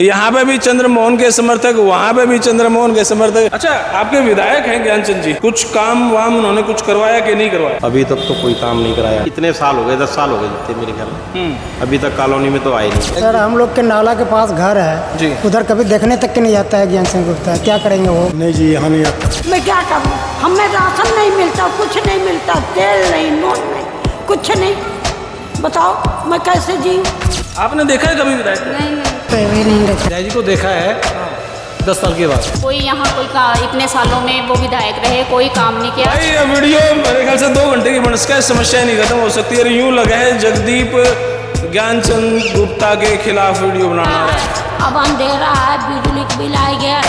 यहाँ पे भी चंद्रमोहन के समर्थक, वहाँ पे भी चंद्रमोहन के समर्थक। अच्छा, आपके विधायक हैं ज्ञानचंद जी, कुछ काम वाम उन्होंने कुछ करवाया कि नहीं करवाया? अभी तक तो कोई काम नहीं कराया। इतने साल हो गए, 10 साल हो गए जितने मेरे ख्याल में, अभी तक कॉलोनी में तो आए नहीं। सर हम लोग के नाला के पास घर है जी, उधर कभी देखने तक के नहीं आता है ज्ञान सिंह गुप्ता। क्या करेंगे वो? नहीं जी, यहाँ नहीं आता। मैं क्या करूँ, हमें राशन नहीं मिलता, कुछ नहीं मिलता, तेल नहीं, नोट नहीं, कुछ नहीं। बताओ मैं कैसे जीऊँ? आपने देखा है कभी विधायक? नहीं नहीं देखा। विधायक जी को देखा है 10 साल के बाद। कोई यहाँ इतने सालों में वो विधायक रहे, कोई काम नहीं किया। भाई ये वीडियो मेरे ख्याल से 2 घंटे की बन सकता, समस्या नहीं खत्म हो सकती है। यूं लगा है जगदीप ज्ञानचंद गुप्ता के खिलाफ वीडियो बनाना है। अब अंधेरा है, बिजली का बिल आ गया,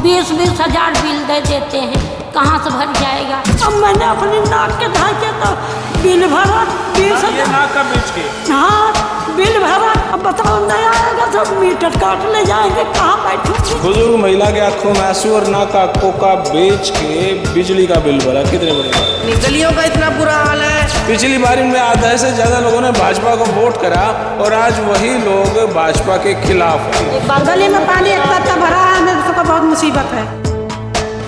20-20 हजार बिल दे देते हैं, कहाँ से भर जाएगा? अब मैंने अपनी नाक के ढांचे तो बिल भरा 20,000। नाक का बेच के? हाँ बिल भरा। अब बताओ नहीं आएगा तो मीटर काट ले जाएंगे, कहाँ बैठूंगी? बुजुर्ग महिला के आंखों में आंसू और नाक का कोका बेच के बिजली का बिल भरा। कितने बड़े गलियों का इतना बुरा हाल है। पिछली बार इनमें आधे से ज्यादा लोगों ने भाजपा को वोट करा और आज वही लोग भाजपा के खिलाफ हैं। गली में पानी इतना भरा है, हमें सबका बहुत मुसीबत है।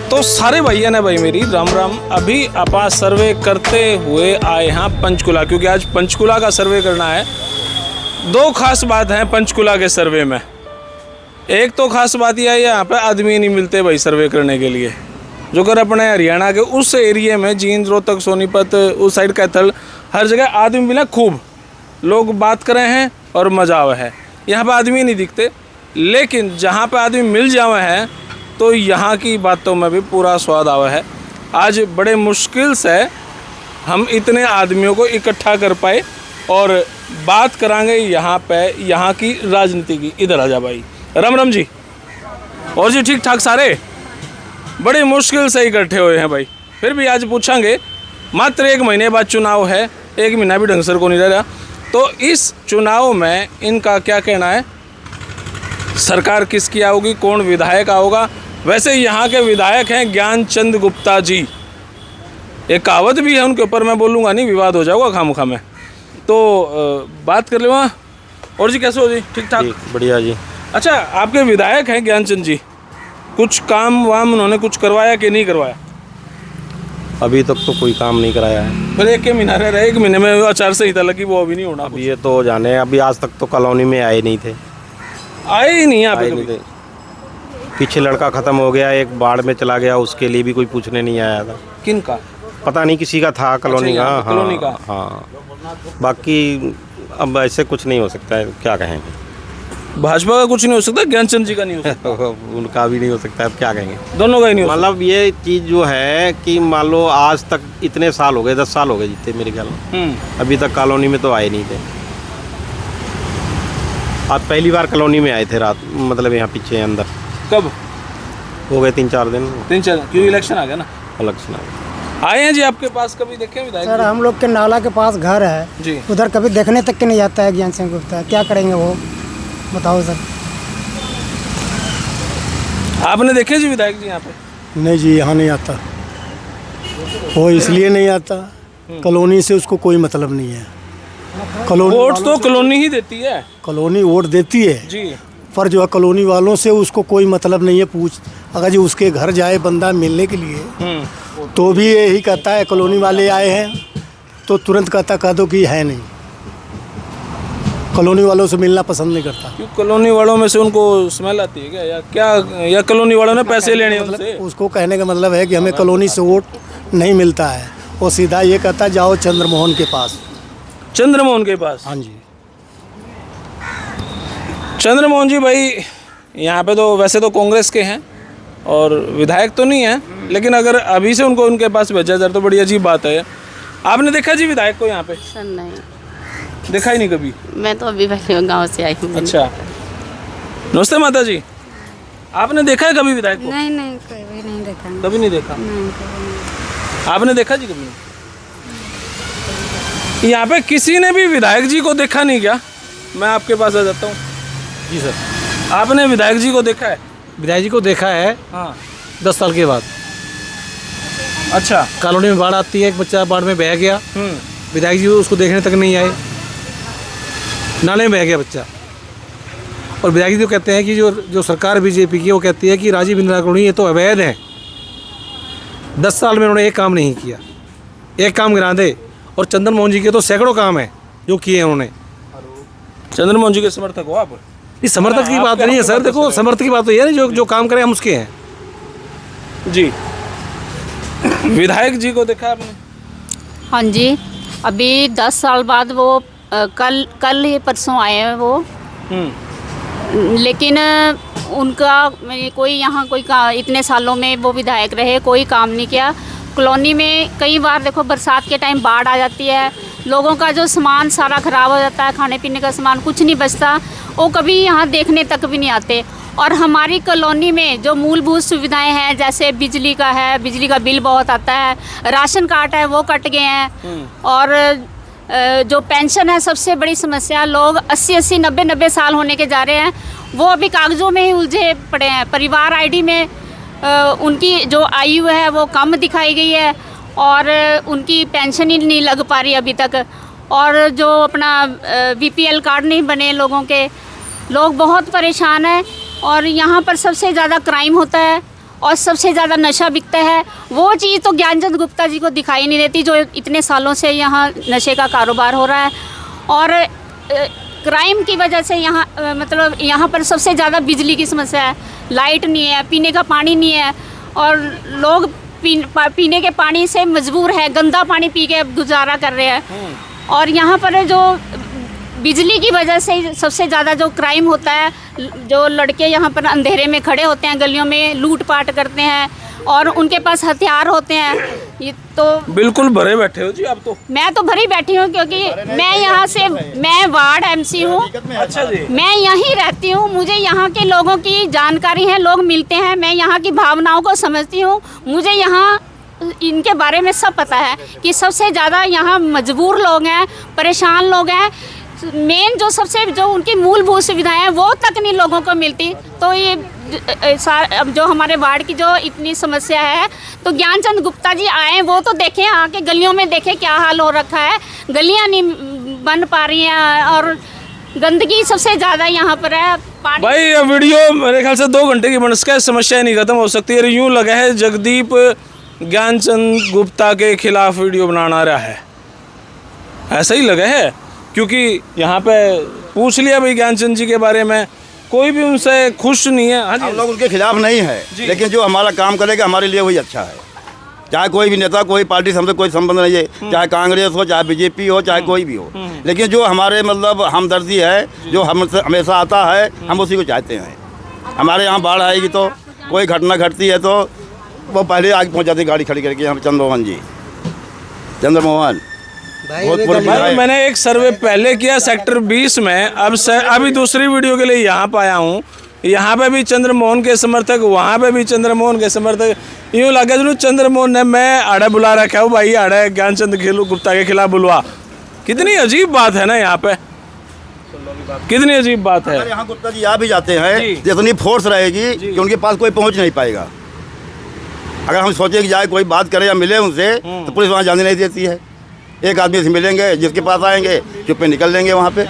तो सारे भैया ने भाई मेरी राम राम। अभी अपा सर्वे करते हुए आए हैं पंचकुला, क्योंकि आज पंचकुला का सर्वे करना है। 2 खास बात हैं पंचकुला के सर्वे में। एक तो खास बात यह है यहाँ पे आदमी नहीं मिलते भाई सर्वे करने के लिए, जो कर अपने हरियाणा के उस एरिया में जींद, रोहतक, सोनीपत, उस साइड कैथल, हर जगह आदमी मिला खूब, लोग बात कर रहे हैं और मजा आवा है। यहाँ पे आदमी नहीं दिखते, लेकिन जहाँ पे आदमी मिल जावे हैं तो यहाँ की बातों में भी पूरा स्वाद आवा है। आज बड़े मुश्किल से हम इतने आदमियों को इकट्ठा कर पाए और बात करांगे यहाँ पे यहाँ की राजनीति की। इधर आ जा भाई। राम राम जी। और जी ठीक ठाक सारे? बड़ी मुश्किल से इकट्ठे हुए हैं भाई, फिर भी आज पूछांगे। मात्र 1 महीने बाद चुनाव है, 1 महीना भी ढंग से को नहीं रहा, तो इस चुनाव में इनका क्या कहना है? सरकार किसकी आओगी, कौन विधायक आओगा? वैसे यहाँ के विधायक हैं ज्ञानचंद गुप्ता जी। एक कहावत भी है उनके ऊपर, मैं बोलूँगा नहीं, विवाद हो जाऊगा खामखा में, तो बात कर ले वहाँ। और जी कैसे हो जी? ठीक ठाक? बढ़िया जी। अच्छा, आपके विधायक हैं ज्ञानचंद जी, कुछ काम वाम उन्होंने कुछ करवाया कि नहीं करवाया? अभी तक तो कोई काम नहीं कराया है। फिर 1 महीना रह रहा, 1 महीने में आचार संहिता लगी, वो अभी नहीं होना। अभी ये तो जाने, अभी आज तक तो कॉलोनी में आए नहीं थे। आए ही नहीं यहाँ पे आए नहीं थे। पीछे लड़का ख़त्म हो गया, एक बाढ़ में चला गया, उसके लिए भी कोई पूछने नहीं आया था। किन का? पता नहीं, किसी का था कॉलोनी का। अच्छा, कॉलोनी का। हाँ, बाकी अब ऐसे कुछ नहीं हो सकता है, क्या कहेंगे। भाजपा का कुछ नहीं हो सकता, ज्ञानचंद जी का नहीं हो सकता? उनका भी नहीं हो सकता है, अब क्या कहेंगे। दोनों का ही नहीं हो मतलब ये चीज़ जो है कि मान लो आज तक इतने साल हो गए, 10 साल हो गए जितने मेरे ख्याल में, अभी तक कॉलोनी में तो आए नहीं थे। आज पहली बार कॉलोनी में आए थे रात, मतलब यहाँ पीछे अंदर। कब हो गए 3-4 दिन। 3-4, क्योंकि इलेक्शन आ गया ना। इलेक्शन आए हैं जी आपके पास, कभी देखे हैं विधायक? सर हम लोग के नाला के पास घर है जी, उधर कभी देखने तक के नहीं आता है ज्ञान सिंह गुप्ता। क्या करेंगे वो? बताओ सर। आपने देखे जी विधायक जी यहाँ पे? नहीं जी, यहाँ नहीं आता। वो इसलिए नहीं आता, कॉलोनी से उसको कोई मतलब नहीं है। कॉलोनी वोट तो कॉलोनी ही देती है। कॉलोनी वोट देती है जी, पर जो है कॉलोनी वालों से उसको कोई मतलब नहीं है। पूछ, अगर जी उसके घर जाए बंदा मिलने के लिए तो भी यही कहता है कॉलोनी वाले आए हैं, तो तुरंत कह दो कि है नहीं। कॉलोनी वालों से मिलना पसंद नहीं करता। क्यों? कॉलोनी वालों में से उनको स्मेल आती है क्या, या क्या, या कॉलोनी वालों ने पैसे लेने हैं उनसे? उसको कहने का मतलब है कि हमें कॉलोनी से वोट नहीं मिलता है, वो सीधा ये कहता है जाओ चंद्रमोहन के पास। चंद्रमोहन के पास? हाँ जी। चंद्रमोहन जी भाई यहाँ पे तो वैसे तो कांग्रेस के हैं और विधायक तो नहीं है, लेकिन अगर अभी से उनको उनके पास भेजा जाए तो बड़ी अजीब बात है। आपने देखा जी विधायक को यहाँ पे? सर नहीं, देखा ही नहीं कभी? मैं तो अभी पहले गांव से आई हूँ। अच्छा, नमस्ते माता जी। आपने देखा है कभी विधायक को? नहीं नहीं, कभी नहीं देखा। कभी नहीं देखा? नहीं, कभी नहीं। आपने देखा जी कभी? यहाँ पे किसी ने भी विधायक जी को देखा नहीं क्या? मैं आपके पास आ जाता हूँ। जी सर। आपने विधायक जी को देखा है? विधायक जी को देखा है हाँ। 10 साल के बाद। अच्छा, कॉलोनी में बाढ़ आती है, एक बच्चा बाढ़ में बह गया, विधायक जी उसको देखने तक नहीं आए, नाले में बह गया बच्चा। और विधायक जी तो कहते हैं कि जो सरकार बीजेपी की वो कहती है कि राजीव इंदिरा कॉलोनी ये तो अवैध है। 10 साल में उन्होंने एक काम नहीं किया, एक काम गिरा दे। और चंद्र मोहन जी के तो सैकड़ों काम हैं जो किए हैं उन्होंने। चंद्र मोहन जी के समर्थक हो आप? इस समर्थक की बात नहीं है सर, देखो समर्थक की बात तो ये है जो काम करें हम उसके हैं। जी, विधायक जी को देखा आपने? हाँ जी, अभी 10 साल बाद वो कल ये परसों आए हैं वो, लेकिन उनका कोई यहाँ कोई इतने सालों में वो विधायक रहे, कोई काम नहीं किया। कॉलोनी में कई बार देखो बरसात के टाइम बाढ़ आ जाती है, लोगों का जो सामान सारा ख़राब हो जाता है, खाने पीने का सामान कुछ नहीं बचता, वो कभी यहाँ देखने तक भी नहीं आते। और हमारी कॉलोनी में जो मूलभूत सुविधाएं हैं, जैसे बिजली का है, बिजली का बिल बहुत आता है, राशन कार्ड है वो कट गए हैं, और जो पेंशन है सबसे बड़ी समस्या, लोग 80-80, 90-90 साल होने के जा रहे हैं, वो अभी कागज़ों में ही उलझे पड़े हैं। परिवार आईडी में उनकी जो आयु है वो कम दिखाई गई है, और उनकी पेंशन ही नहीं लग पा रही अभी तक। और जो अपना बीपीएल कार्ड नहीं बने लोगों के, लोग बहुत परेशान हैं। और यहाँ पर सबसे ज़्यादा क्राइम होता है और सबसे ज़्यादा नशा बिकता है। वो चीज़ तो ज्ञानचंद गुप्ता जी को दिखाई नहीं देती, जो इतने सालों से यहाँ नशे का कारोबार हो रहा है। और क्राइम की वजह से यहाँ मतलब यहाँ पर सबसे ज़्यादा बिजली की समस्या है, लाइट नहीं है, पीने का पानी नहीं है, और लोग पीने के पानी से मजबूर है, गंदा पानी पी के गुजारा कर रहे हैं। और यहाँ पर जो बिजली की वजह से सबसे ज़्यादा जो क्राइम होता है, जो लड़के यहाँ पर अंधेरे में खड़े होते हैं, गलियों में लूटपाट करते हैं, और उनके पास हथियार होते हैं। ये तो बिल्कुल भरे बैठे हो जी आप तो। मैं तो भरी बैठी हूँ, क्योंकि मैं यहाँ से, मैं वार्ड एमसी हूँ। अच्छा जी। मैं यहीं रहती हूँ, मुझे यहाँ के लोगों की जानकारी है, लोग मिलते हैं, मैं यहाँ की भावनाओं को समझती हूँ, मुझे यहाँ इनके बारे में सब पता है कि सबसे ज़्यादा यहाँ मजबूर लोग हैं, परेशान लोग हैं। मेन जो सबसे जो उनकी मूलभूत सुविधाएं हैं वो तक नहीं लोगों को मिलती। तो ये अब जो हमारे वार्ड की जो इतनी समस्या है, तो ज्ञानचंद गुप्ता जी आए, वो तो देखें, आके गलियों में देखें क्या हाल हो रखा है, गलियां नहीं बन पा रही हैं, और गंदगी सबसे ज़्यादा यहाँ पर है। भाई ये वीडियो मेरे ख्याल से 2 घंटे की बन इसका समस्या नहीं खत्म हो सकती है। यूँ लगा है जगदीप ज्ञानचंद गुप्ता के खिलाफ वीडियो बनाना रहा है, ऐसा ही लगा है। क्योंकि यहाँ पे पूछ लिया भाई ज्ञानचंद जी के बारे में, कोई भी उनसे खुश नहीं है। हाँ जी, हम लोग उनके खिलाफ नहीं है, लेकिन जो हमारा काम करेगा हमारे लिए वही अच्छा है। चाहे कोई भी नेता, कोई पार्टी से हमसे कोई संबंध नहीं है, चाहे कांग्रेस हो, चाहे बीजेपी हो, चाहे कोई भी हो, लेकिन जो हमारे मतलब हमदर्दी है, जो हमसे हमेशा आता है, हम उसी को चाहते हैं। हमारे यहाँ बाढ़ आएगी तो कोई घटना घटती है तो वो पहले आगे पहुँच जाती गाड़ी खड़ी करके। हम चंद्रमोहन जी, चंद्रमोहन भाई मैंने एक सर्वे पहले किया सेक्टर 20 में, अभी दूसरी वीडियो के लिए यहाँ पे आया हूँ। यहाँ पे भी चंद्रमोहन के समर्थक, वहाँ पे भी चंद्रमोहन के समर्थक। यूँ लगा जो चंद्रमोहन ने मैं आड़ा बुला रखा हूँ, भाई आड़ा ज्ञानचंद गुप्ता के खिलाफ बुलवा। कितनी अजीब बात है ना यहाँ पे, कितनी अजीब बात है। यहाँ गुप्ता जी आ भी जाते हैं, जितनी फोर्स रहेगी कि उनके पास कोई पहुँच नहीं पाएगा। अगर हम सोचे कि जाए कोई बात करे या मिले उनसे, तो पुलिस वहाँ जाने नहीं देती है। एक आदमी से मिलेंगे, जिसके पास आएंगे चुप्पे निकल लेंगे वहाँ पे।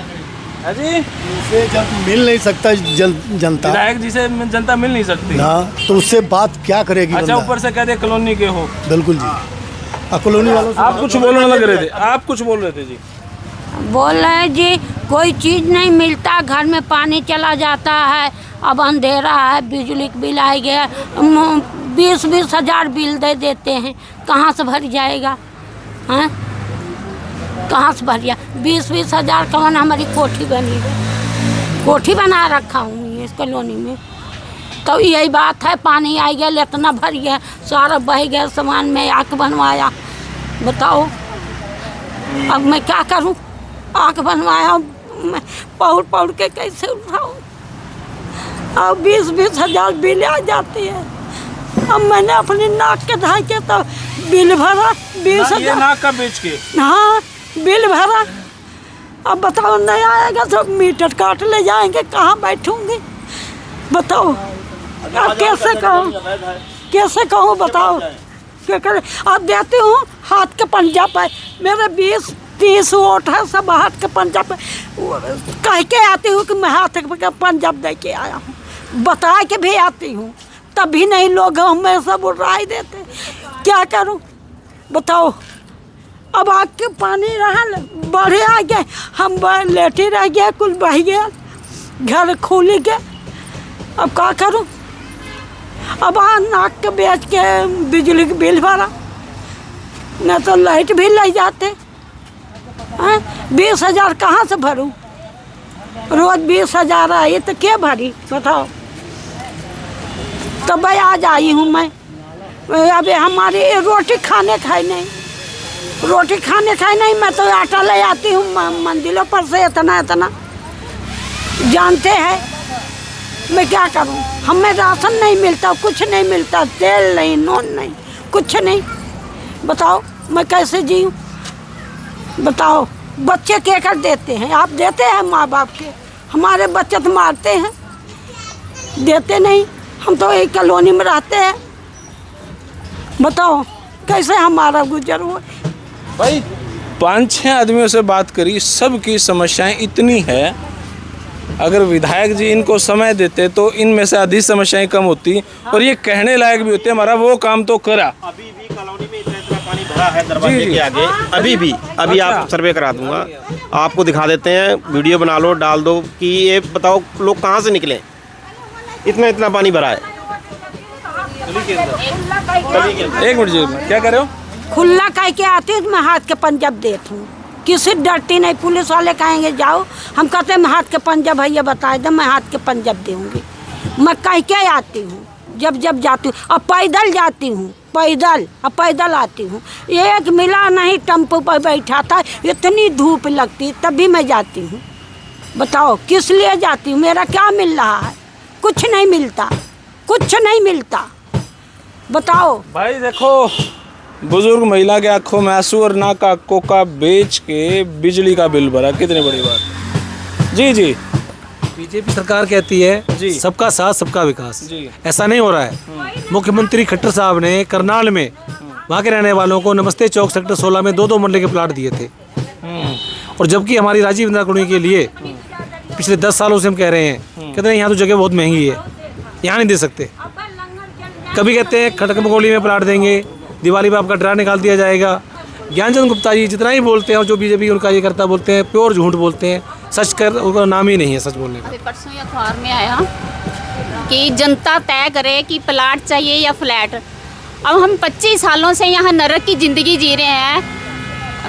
उससे जब मिल नहीं सकता जनता, विधायक जी से जनता मिल नहीं सकती ना, तो उससे बात क्या करेगी? अच्छा, ऊपर से कहते कॉलोनी के हो। बिल्कुल जी। कॉलोनी वालों से आप कुछ बोलने लग रहे थे, आप कुछ बोल रहे थे जी। बोल रहे हैं जी, कोई चीज़ नहीं मिलता, घर में पानी चला जाता है, अब अंधेरा है, बिजली का बिल आ गया, 20-20 हज़ार बिल दे देते हैं, कहाँ से भर जाएगा? हैं, कहाँ से भर जाए? 20-20 हज़ार कौन? हमारी कोठी बनी है, कोठी बना रखा हूँ इस कॉलोनी में। तो यही बात है, पानी आ गया, इतना भर गया, सारा बह गया सामान में, आँख बनवाया, बताओ अब मैं क्या करूँ? आँख बनवाया, मैं पौड़ के कैसे उठाऊँ? अब 20-20 हज़ार बिल आ जाती है। अब मैंने अपनी नाक के ढाके तो बिल भरा 20 हज़ार, नाक का बेच के। हाँ, बिल भरा। अब बताओ नहीं आएगा तो मीटर काट ले जाएंगे, कहाँ बैठूंगी बताओ? अब कैसे कहूँ बताओ? क्या करें? अब देती हूँ हाथ के पंजा पर, मेरे 30 वोट है, सब हाथ के पंजा पे कह के आती हूँ कि मैं हाथ के पंजाब दे के आया हूँ, बता के भी आती हूँ, तब भी नहीं लोग हमें सब राय देते। क्या करूँ बताओ। अब आग के पानी रहा बढ़े आ गए, हम लेटे रह गए, कुछ बह गया, घर खुल गए। अब क्या करूँ। अब नाक के बेच के बिजली के बिल भरा, न तो लाइट भी ले जाते। 20,000 कहाँ से भरूं? रोज 20,000 आई तो क्या भरी बताओ। तब भाई आज आई हूँ मैं। अभी हमारी रोटी खाने खाई नहीं, रोटी खाने खाई नहीं, मैं तो आटा ले आती हूँ मंदिरों पर से, इतना इतना जानते हैं। मैं क्या करूँ, हमें राशन नहीं मिलता, कुछ नहीं मिलता, तेल नहीं, नून नहीं, कुछ नहीं। बताओ मैं कैसे जीऊँ बताओ। बच्चे क्या कर देते हैं, आप देते हैं माँ बाप के, हमारे बच्चे तो मारते हैं, देते नहीं। हम तो एक कॉलोनी में रहते हैं, बताओ कैसे हमारा गुजर हो। भाई 5-6 आदमियों से बात करी, सबकी समस्याएं इतनी है, अगर विधायक जी इनको समय देते तो इनमें से आधी समस्याएं कम होती और ये कहने लायक भी होते हमारा वो काम तो करा। अभी भी कॉलोनी में इतना पानी भरा है दरवाजे के आगे, अभी आप सर्वे करा दूंगा, आपको दिखा देते हैं, वीडियो बना लो डाल दो कि ये बताओ लोग कहाँ से निकले, इतना पानी भरा है। एक मिनट जी, क्या कह रहे हो? खुला कह के आती हूँ, मैं हाथ के पंजाब देती हूँ, किसी डरती नहीं। पुलिस वाले कहेंगे जाओ, हम कहते हैं मैं हाथ के पंजाब भैया बता दे, मैं हाथ के पंजाब दूँगी। मैं कह के आती हूँ, जब जाती हूँ, अब पैदल जाती हूँ, पैदल आती हूँ। एक मिला नहीं, टेम्पो पर बैठा था, इतनी धूप लगती तब भी मैं जाती हूँ। बताओ किस लिए जाती हूँ, मेरा क्या मिल रहा है? कुछ नहीं मिलता, कुछ नहीं मिलता। बताओ भाई देखो, बुजुर्ग महिला के आंखों में आंसू और नाक आंखों का बेच के बिजली का बिल भरा, कितनी बड़ी बात। जी जी, बीजेपी सरकार कहती है जी, सबका साथ सबका विकास जी। ऐसा नहीं हो रहा है। मुख्यमंत्री खट्टर साहब ने करनाल में वहाँ के रहने वालों को नमस्ते चौक सेक्टर 16 में 2-2 मरले के प्लाट दिए थे, और जबकि हमारी राजीव इंदिरा कॉलोनी के लिए पिछले 10 सालों से हम कह रहे हैं, कहते हैं यहाँ तो जगह बहुत महंगी है, यहाँ नहीं दे सकते। कभी कहते हैं खटक मकोली में प्लाट देंगे, दिवाली में आपका ड्रा निकाल दिया जाएगा। ज्ञानचंद गुप्ता जी जितना ही बोलते हैं, और जो बीजेपी उनका ये करता बोलते हैं, प्योर झूठ बोलते हैं, सच कर उनका नाम ही नहीं है सच बोलने का। परसों अखबार में आया कि जनता तय करे कि प्लाट चाहिए या फ्लैट। अब हम 25 सालों से यहाँ नरक की ज़िंदगी जी रहे हैं,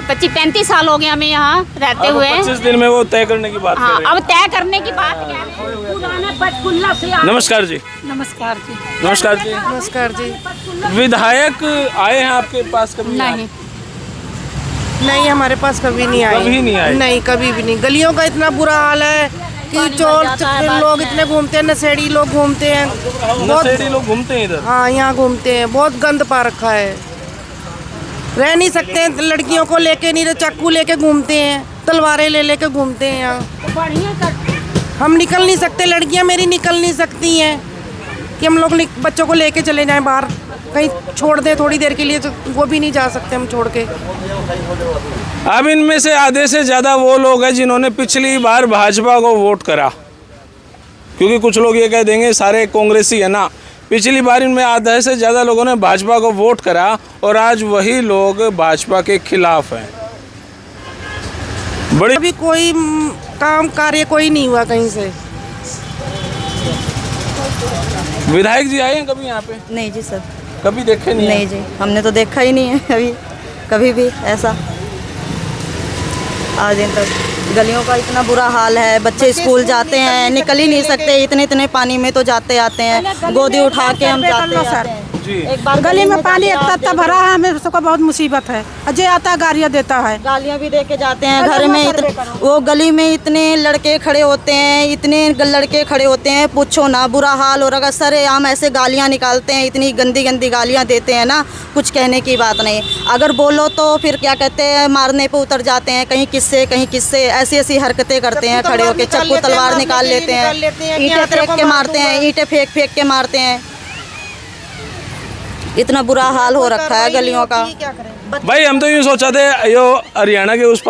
25-35 साल हो गए हमें यहाँ रहते हुए। 25 दिन में वो तय करने की बात कर रहे हैं। अब तय करने की बात कह रहे हैं। नमस्कार जी। नमस्कार जी। नमस्कार जी। नमस्कार जी। विधायक आए हैं आपके पास कभी? नहीं, हमारे पास कभी नहीं आए। कभी नहीं आए? नहीं, कभी भी नहीं। गलियों का इतना बुरा हाल है कि चोर लोग इतने घूमते हैं, नशेड़ी लोग घूमते हैं, नशेड़ी लोग घूमते हैं इधर। हाँ, यहाँ घूमते हैं, बहुत गंद पा रखा है, रह नहीं सकते हैं। लड़कियों को लेके नहीं, चाकू लेके घूमते हैं, तलवारें ले लेके घूमते हैं यहाँ। हम निकल नहीं सकते, लड़कियाँ मेरी निकल नहीं सकती हैं कि हम लोग बच्चों को लेके चले जाएं बाहर, कहीं छोड़ दें थोड़ी देर के लिए, तो वो भी नहीं जा सकते हम छोड़ के। अब इनमें से आधे से ज़्यादा वो लोग हैं जिन्होंने पिछली बार भाजपा को वोट करा, क्योंकि कुछ लोग ये कह देंगे सारे कांग्रेसी है ना। पिछली बार इनमें आधे से ज़्यादा लोगों ने भाजपा को वोट करा और आज वही लोग भाजपा के खिलाफ हैं। बड़ी अभी कोई काम कार्य कोई नहीं हुआ कहीं से। विधायक जी आए हैं कभी यहाँ पे? नहीं जी सर, कभी देखे नहीं? नहीं जी, हमने तो देखा ही नहीं है अभी कभी भी ऐसा आज दिन तक। गलियों का इतना बुरा हाल है, बच्चे स्कूल जाते हैं, निकल ही नहीं सकते, इतने पानी में तो जाते आते हैं, गोदी उठा के हम जाते हैं। एक बार गली में पानी इतना भरा है, हमें सबको बहुत मुसीबत है। अजय आता है गालियाँ देता है, गालियाँ भी दे के जाते हैं। घर में वो गली में इतने लड़के खड़े होते हैं, इतने लड़के खड़े होते हैं, पूछो ना, बुरा हाल। और अगर सरेआम ऐसे गालियाँ निकालते हैं, इतनी गंदी गंदी गालियाँ देते हैं ना, कुछ कहने की बात नहीं। अगर बोलो तो फिर क्या कहते हैं, मारने पे उतर जाते हैं, कहीं किससे ऐसी हरकतें करते हैं, खड़े होकर चाकू तलवार निकाल लेते हैं, ईंटें फेंक के मारते हैं, ईंटें फेंक के मारते हैं। इतना बुरा हाल हो रखा है गलियों का, भाई हम तो यूँ सोचा थे यो हरियाणा के उस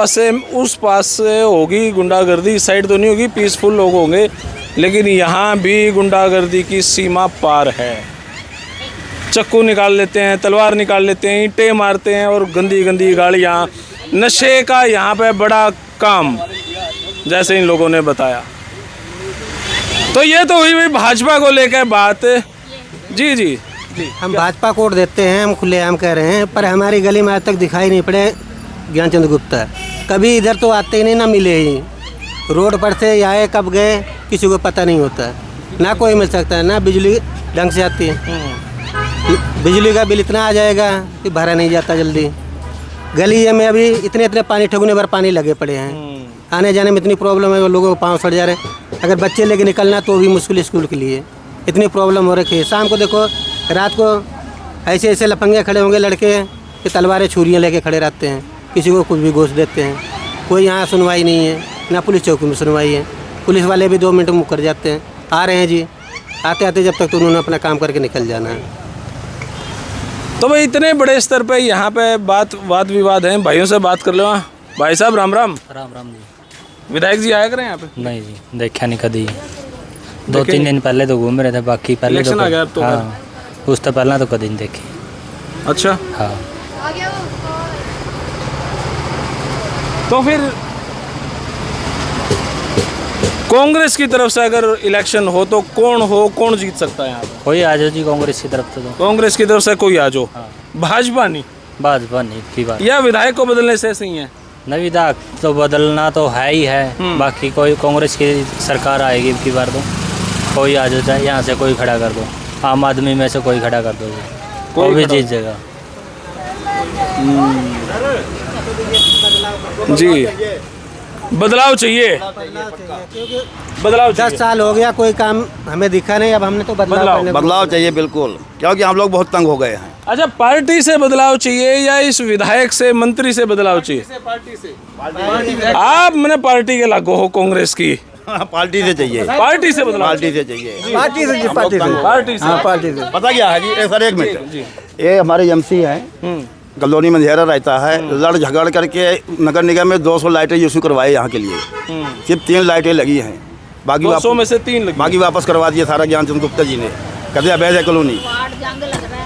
पास से होगी गुंडागर्दी, इस साइड तो नहीं होगी, पीसफुल लोग होंगे, लेकिन यहाँ भी गुंडागर्दी की सीमा पार है। चक्कू निकाल लेते हैं, तलवार निकाल लेते हैं, ईंटें मारते हैं और गंदी गंदी गाड़ियाँ, नशे का यहाँ पे बड़ा काम, जैसे इन लोगों ने बताया। तो ये तो हुई भाई भाजपा को लेकर बात। जी जी जी, हम भाजपा को वोट देते हैं, हम खुलेआम कह रहे हैं, पर हमारी गली में आज तक दिखाई नहीं पड़े ज्ञानचंद गुप्ता। कभी इधर तो आते ही नहीं, ना मिले ही। रोड पर से आए कब गए किसी को पता नहीं होता, ना कोई मिल सकता है, ना बिजली ढंग से आती है। बिजली का बिल इतना आ जाएगा कि भरा नहीं जाता जल्दी। गली में अभी इतने पानी, ठगुने भर पानी लगे पड़े हैं। आने जाने में इतनी प्रॉब्लम है, वो लोगों को पाँव सड़ जा रहे हैं। अगर बच्चे लेके निकलना तो भी मुश्किल स्कूल के लिए, इतनी प्रॉब्लम हो रखी है। शाम को देखो, रात को ऐसे ऐसे लफंगे खड़े होंगे लड़के कि तलवारें छुरियाँ लेके खड़े रहते हैं, किसी को कुछ भी घूस देते हैं। कोई यहाँ सुनवाई नहीं है, ना पुलिस चौकी में सुनवाई है। पुलिस वाले भी 2 मिनट में मुकर जाते हैं, आ रहे हैं जी, आते आते जब तक तो उन्होंने अपना काम करके निकल जाना है। तो भाई इतने बड़े स्तर पे यहाँ पे वाद विवाद हैं। भाइयों से बात कर लो। भाई साहब राम राम। राम राम जी। विधायक जी आया करें यहाँ पे? नहीं जी, देखा नहीं कभी। 2-3 दिन पहले तो घूम रहे थे, बाकी पहले तो आ गया तो हाँ, उस तो पहला तो कभी नहीं देखी। अच्छा हाँ, तो फिर कांग्रेस की तरफ से अगर इलेक्शन हो तो कौन जीत सकता है यहाँ पे? कोई आ जाओ जी कांग्रेस की तरफ से। तो कांग्रेस की तरफ से कोई आ जाओ। भाजपा नहीं? भाजपा नहीं की बात। या विधायक को बदलने से सही है? नहीं, विधायक तो बदलना तो है ही है, बाकी कोई कांग्रेस की सरकार आएगी की बार तो कोई आ जाओ, चाहे यहाँ से कोई खड़ा कर दो, आम आदमी में से कोई खड़ा कर दो, कोई भी जीत जाएगा जी। बदलाव चाहिए, बदलाव 10 साल हो गया, कोई काम हमें दिखा नहीं। अब हमने तो बदलाव चाहिए बिल्कुल, क्योंकि हम लोग बहुत तंग हो गए हैं। अच्छा, पार्टी से बदलाव चाहिए या इस विधायक से, मंत्री से बदलाव चाहिए? आप मैंने पार्टी के लागू हो कांग्रेस की? पार्टी से चाहिए, पार्टी से बदलाव, पार्टी से चाहिए, पार्टी से पार्टी से। पता क्या है जी, सर एक मिनट, ये हमारे एमसी हैं, कॉलोनी में अंधेरा रहता है, लड़ झगड़ करके नगर निगम में 200 लाइटें इशू करवाए यहाँ के लिए, सिर्फ 3 लाइटें लगी हैं, बाकी 200 में से 3 लगी, बाकी वापस करवा दिए सारा ज्ञानचंद गुप्ता जी ने। कहते अवैध है कॉलोनी।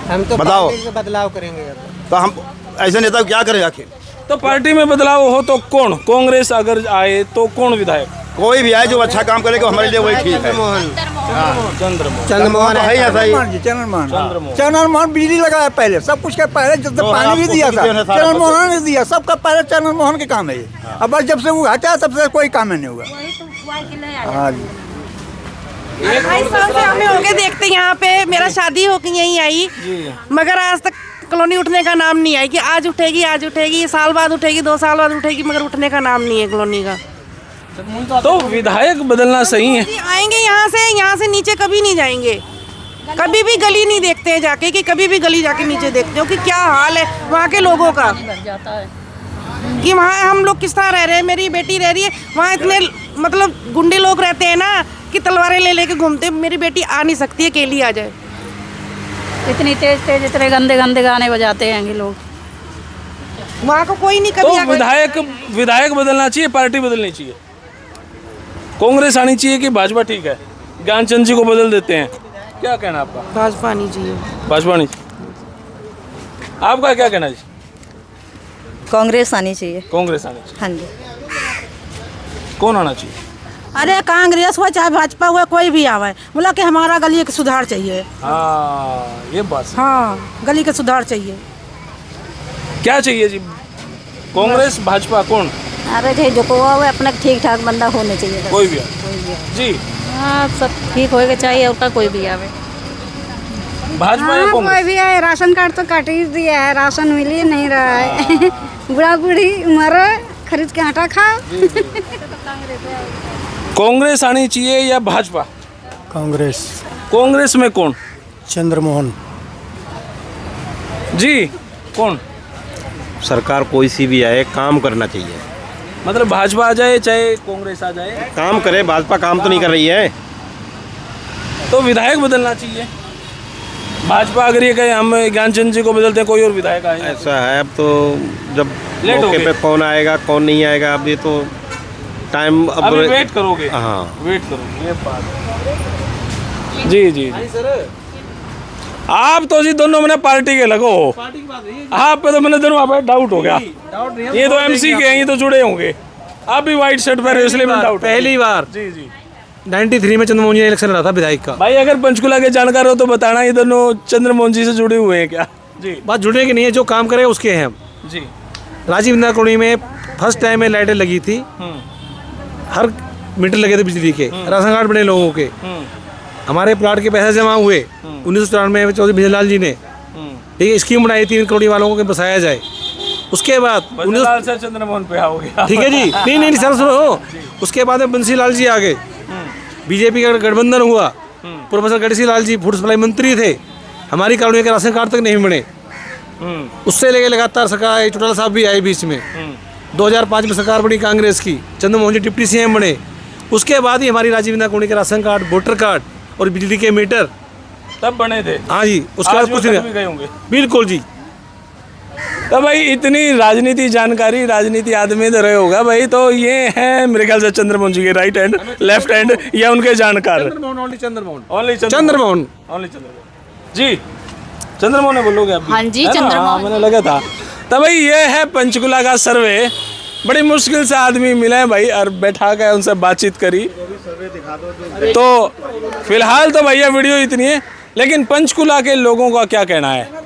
हम तो बताओ बदलाव करेंगे, तो हम ऐसे नेता क्या करें आखिर? तो पार्टी में बदलाव हो तो कौन? कांग्रेस अगर आए तो कौन विधायक? कोई भी आए जो अच्छा काम करेगा हमारे लिए वही ठीक है। चंद्रमोहन है ऐसा ही। चंद्रमोहन बिजली लगाया पहले, सब कुछ का पहले, जब पानी भी दिया था चंद्रमोहन ने दिया, सबका पहले चंद्रमोहन के काम है ये। अब बस जब से वो हटा तब से कोई काम नहीं हुआ। हाँ जी, 28 साल से हमें होके देखते यहाँ पे, मेरा शादी होके यहीं आई, मगर आज तक कॉलोनी उठने का नाम नहीं आई कि आज उठेगी, साल बाद उठेगी, 2 साल बाद उठेगी, मगर उठने का नाम नहीं है कॉलोनी का। तो विधायक बदलना सही है? आएंगे यहाँ से नीचे कभी नहीं जाएंगे, कभी भी गली नहीं देखते हैं जाके, कि कभी भी गली जाके नीचे देखते हो कि क्या हाल है वहाँ के लोगों का, कि वहाँ हम लोग किस तरह रह रहे हैं। मेरी बेटी रह रही है वहाँ, इतने मतलब गुंडे लोग रहते हैं ना कि तलवारें ले लेके घूमते हैं। मेरी बेटी आ नहीं सकती है, अकेली आ जाए। इतनी तेज इतने गंदे गाने बजाते हैं ये लोग, वहाँ को कोई नहीं तो कभी। विधायक बदलना चाहिए, पार्टी बदलनी चाहिए? कांग्रेस आनी चाहिए कि भाजपा ठीक है? ज्ञानचंद जी को बदल देते हैं, क्या कहना आपका? भाजपा आनी चाहिए। भाजपा नहीं चाहिए, आपका क्या कहना जी? कांग्रेस आनी चाहिए। कांग्रेस आनी चाहिए। हाँ जी। कौन आना चाहिए? अरे कांग्रेस हो चाहे भाजपा हुआ, कोई भी आवे, बोला कि हमारा गली के सुधार चाहिए। हाँ, ये बात। हाँ, गली के सुधार चाहिए। क्या चाहिए जी? कांग्रेस, भाजपा, कौन? अरे भाई जो को अपना ठीक ठाक बंदा होने चाहिए, कोई भी जी। हाँ, सब ठीक होएगा चाहिए, और कोई भी आवे, भाजपा या कांग्रेस? कोई भी आए। राशन कार्ड तो काट ही दिया है, राशन मिल ही नहीं रहा है। बुढ़ा बूढ़ी मरो, खरीद के आटा खाओ। कांग्रेस आनी चाहिए या भाजपा? कांग्रेस। कांग्रेस में कौन? चंद्रमोहन जी। कौन? सरकार कोई सी भी आए, काम करना चाहिए। मतलब भाजपा आ जाए चाहे कांग्रेस आ जाए, काम करे। भाजपा काम तो नहीं कर रही है। तो विधायक बदलना चाहिए। भाजपा अगर ये कहे हम ज्ञानचंद जी को बदलते हैं, कोई और विधायक आएगा? ऐसा है, अब तो जब लेट हो मौके गए। पे कौन आएगा कौन नहीं आएगा, अब ये तो टाइम अब अभी वेट करोगे? हाँ वेट करोगे, ये बात। जी जी आप तो जी दोनों मैंने पार्टी के लगो हो, आप पे तो मैंने दोनों आप डाउट हो गया। ये तो एमसी के हैं, ये तो जुड़े होंगे। आप भी व्हाइट शर्ट पहने इसलिए मैंने डाउट। पहली बार जी जी 93 में चंद्रमोहन जी ने इलेक्शन लड़ा था विधायक का। भाई अगर पंचकुला के जानकार हो तो बताना, ये दोनों चंद्रमोहन जी से जुड़े हुए हैं क्या? जी बात जुड़ने की नहीं है, जो काम करे उसके हैं हम। जी राजीव इंदिरा कॉलोनी में फर्स्ट टाइम में लाइटें लगी थी, हर मीटर लगे थे बिजली के, राशन कार्ड बने लोगों के, हमारे प्लाट के पैसे जमा हुए 1994 में चौधरी बिजलाल जी ने ठीक है स्कीम बनाई 3 करोड़ वालों को बसाया जाए। उसके बाद बंसीलाल से चंद्रमोहन पे आओगे? ठीक है जी, नहीं सर सुनो, उसके बाद में बंसीलाल जी आ गए, बीजेपी का गठबंधन हुआ, professor Ganeshi Lal ji food supply मंत्री थे, हमारी कॉलोनी के राशन कार्ड तक नहीं बने। उससे लेके लगातार सरकार, चौटाला साहब भी आए बीच में, 2005 में सरकार बनी कांग्रेस की, चंद्रमोहन जी डिप्टी सीएम बने। उसके बाद ही हमारी राजीव इंदिरा कॉलोनी के राशन कार्ड, वोटर कार्ड और बिजली के मीटर तब बने थे। हाँ जी, उसके बाद कुछ नहीं गए होंगे। बिल्कुल जी। तो भाई इतनी राजनीति जानकारी, राजनीति आदमी तो रहे होगा भाई, तो ये है मेरे ख्याल से चंद्रमोहन जी के राइट हैंड, लेफ्ट हैंड या उनके जानकार? Chandramohan, only Chandramohan, only Chandramohan, only Chandramohan ji. Chandramohan ने बोलोगे आप? हाँ जी, चंद्रमोहन। मैंने लगा था। तो भाई ये है पंचकुला का सर्वे। बड़ी मुश्किल से आदमी मिले भाई और बैठा के उनसे बातचीत करी। तो फिलहाल तो भैया वीडियो इतनी है, लेकिन पंचकुला के लोगों का क्या कहना है?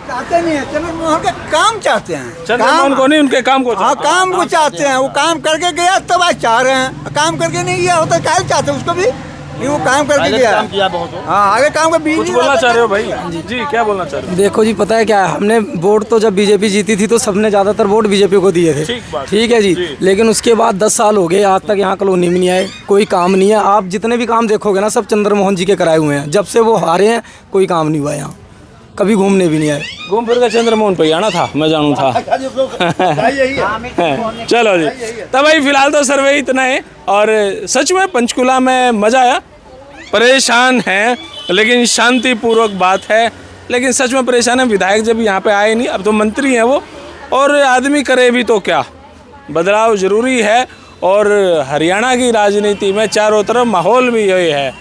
चाहते नहीं है, चंद्रमोहन का काम चाहते हैं। चंद्रमोहन को नहीं, उनके काम को। हाँ, काम को चाहते हैं। वो काम करके गया तब आज चाह रहे हैं, काम करके नहीं गया होता क्या चाहते हैं उसको भी? नहीं, वो काम करके गया। काम किया बहुत हो। हाँ, आगे काम का कुछ बोलना चाह रहे हो भाई? जी क्या बोलना चाह रहे हो? देखो जी, पता है क्या है, हमने वोट तो जब बीजेपी जीती थी तो सबने ज़्यादातर वोट बीजेपी को दिए थे, ठीक है जी। लेकिन उसके बाद 10 साल हो गए, आज तक यहाँ कॉलोनी में नहीं आए, कोई काम नहीं है। आप जितने भी काम देखोगे ना, सब चंद्रमोहन जी के कराए हुए हैं। जब से वो हारे हैं कोई काम नहीं हुआ यहाँ, कभी घूमने भी नहीं आए। घूम फिर के चंद्रमोहन पे आना था, मैं जानू था। चलो जी, तब भाई फिलहाल तो सर्वे इतना है। और सच में पंचकुला में मज़ा आया। परेशान हैं लेकिन शांतिपूर्वक बात है, लेकिन सच में परेशान है। विधायक जब यहाँ पे आए नहीं, अब तो मंत्री हैं वो, और आदमी करे भी तो क्या, बदलाव ज़रूरी है। और हरियाणा की राजनीति में चारों तरफ माहौल भी यही है,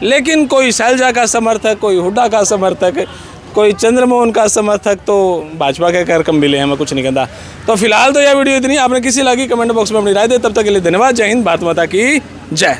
लेकिन कोई शैलजा का समर्थक, कोई हुड्डा का समर्थक, कोई चंद्रमोहन का समर्थक, तो भाजपा के कार्यक्रम मिले हैं, मैं कुछ नहीं कहता। तो फिलहाल तो यह वीडियो इतनी। आपने किसी लगी कमेंट बॉक्स में अपनी राय दे। तब तक के लिए धन्यवाद। जय हिंद, भारत माता की जय।